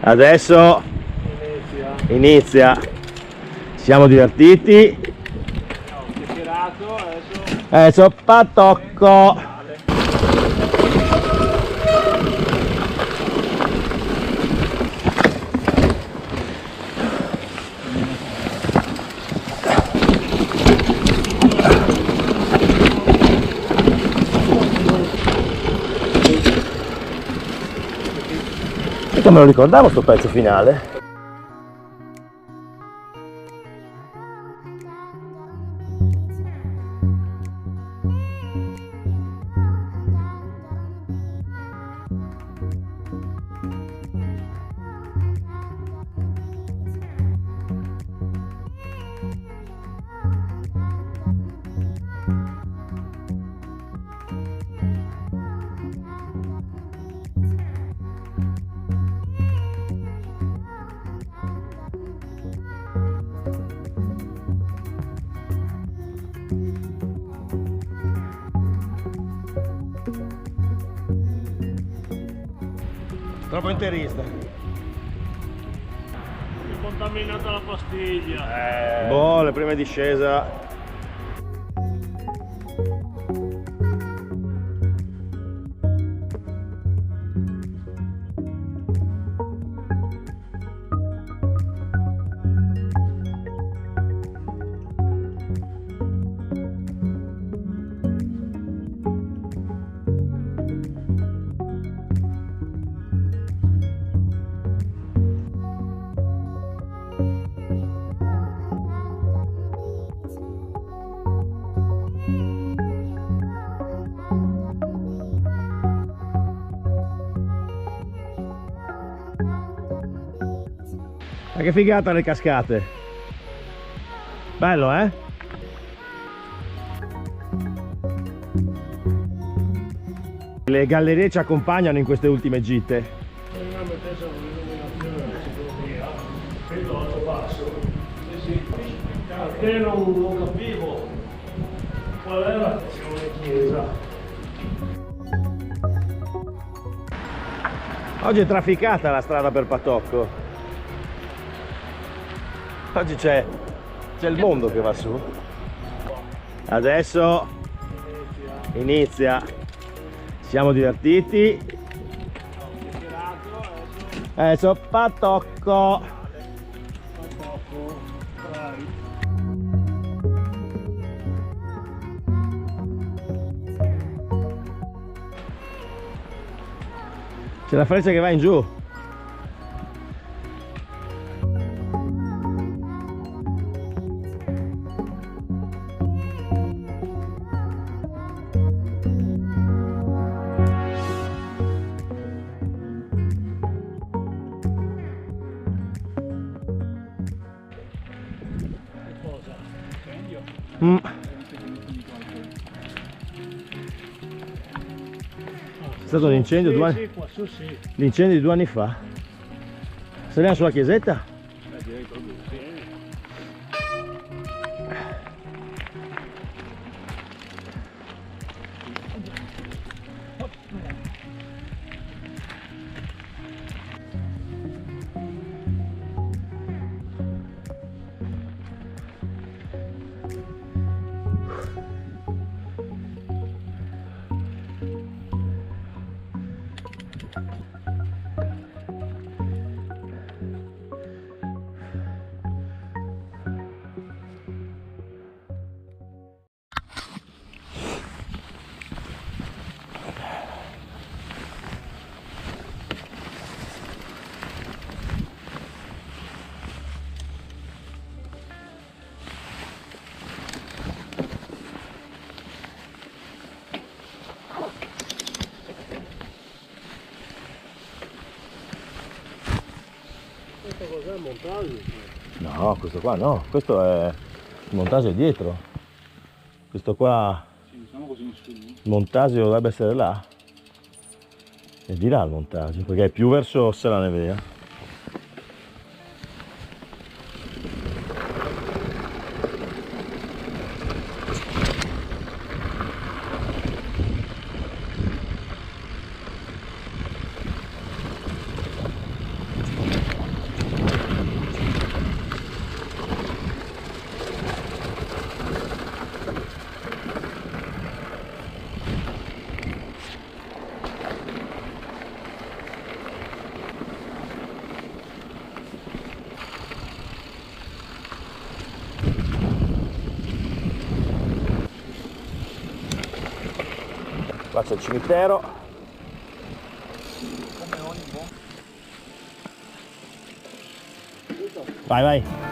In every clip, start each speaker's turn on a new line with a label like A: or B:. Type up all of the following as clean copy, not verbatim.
A: Adesso inizia. Siamo divertiti.
B: Chiacchierato,
A: Adesso patocco. Perché me lo ricordavo sto pezzo finale. Troppo interista.
B: è contaminata la pastiglia.
A: Boh, le prime discesa. Ma che figata le cascate. Bello, eh? Le gallerie ci accompagnano in queste ultime gite.
B: Credo alto basso. Sì. Perché non capivo qual era la chiesa.
A: Oggi è trafficata la strada per Patocco. Oggi c'è il mondo che va su. Adesso inizia. Siamo divertiti. Adesso Patocco. C'è la freccia che va in giù. È stato un incendio due anni.
B: Sì.
A: L'incendio di 2 anni fa. Saliamo sulla chiesetta?
B: Direi proprio sì. Questo cos'è il montaggio?
A: No, questo qua no, questo è il montaggio è dietro. Questo qua,
B: Diciamo così in studio.
A: il montaggio dovrebbe essere là. E di là il montaggio, perché è più verso Ossela Nevea. Qua c'è il cimitero. Vai, vai.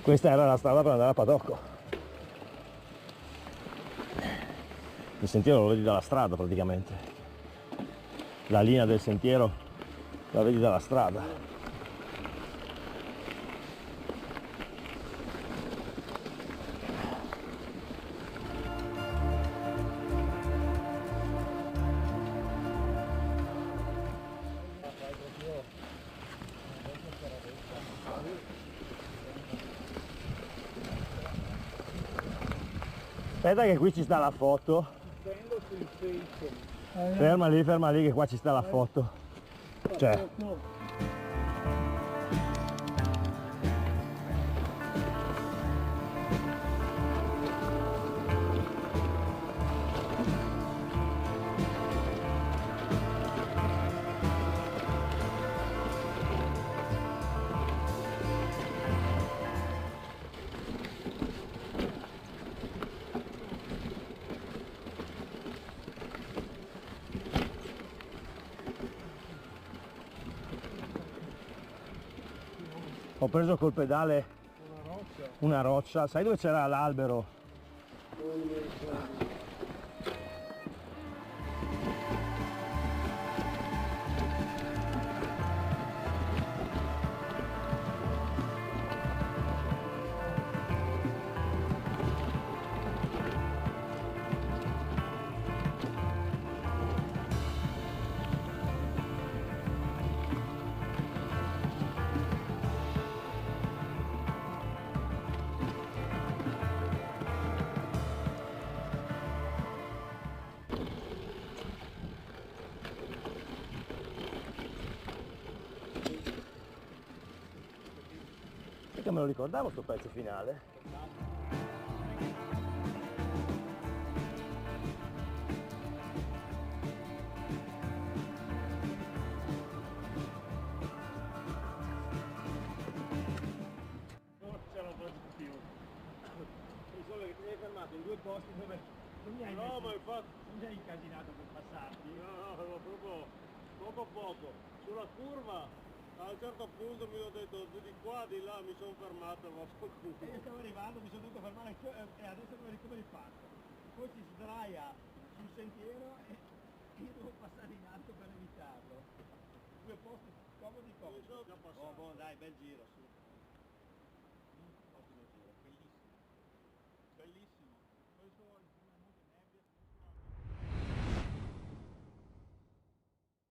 A: Questa era la strada per andare a Padocco. Il sentiero lo vedi dalla strada praticamente. La linea del sentiero la vedi dalla strada. Aspetta che qui ci sta la foto. Ferma lì che qua ci sta la foto. Cioè. Ho preso col pedale una roccia, sai dove c'era l'albero? Che me lo ricordavo sto pezzo finale.
B: Non c'era un po' di più. Mi solo che ti sei fermato in due posti dove
A: Non mi hai
B: No, ma infatti...
A: non mi hai incasinato per passarti?
B: No, no, proprio poco. Sulla curva, a un certo punto mi ho detto di qua, di là, mi sono fermato, ma
A: E io stavo arrivando, mi sono dovuto fermare anch'io e adesso come riparto? Poi si sdraia sul sentiero e io devo passare in alto per evitarlo. Due posti comodi.
B: Mi sono già passato.
A: Oh, boh, dai, bel giro, su.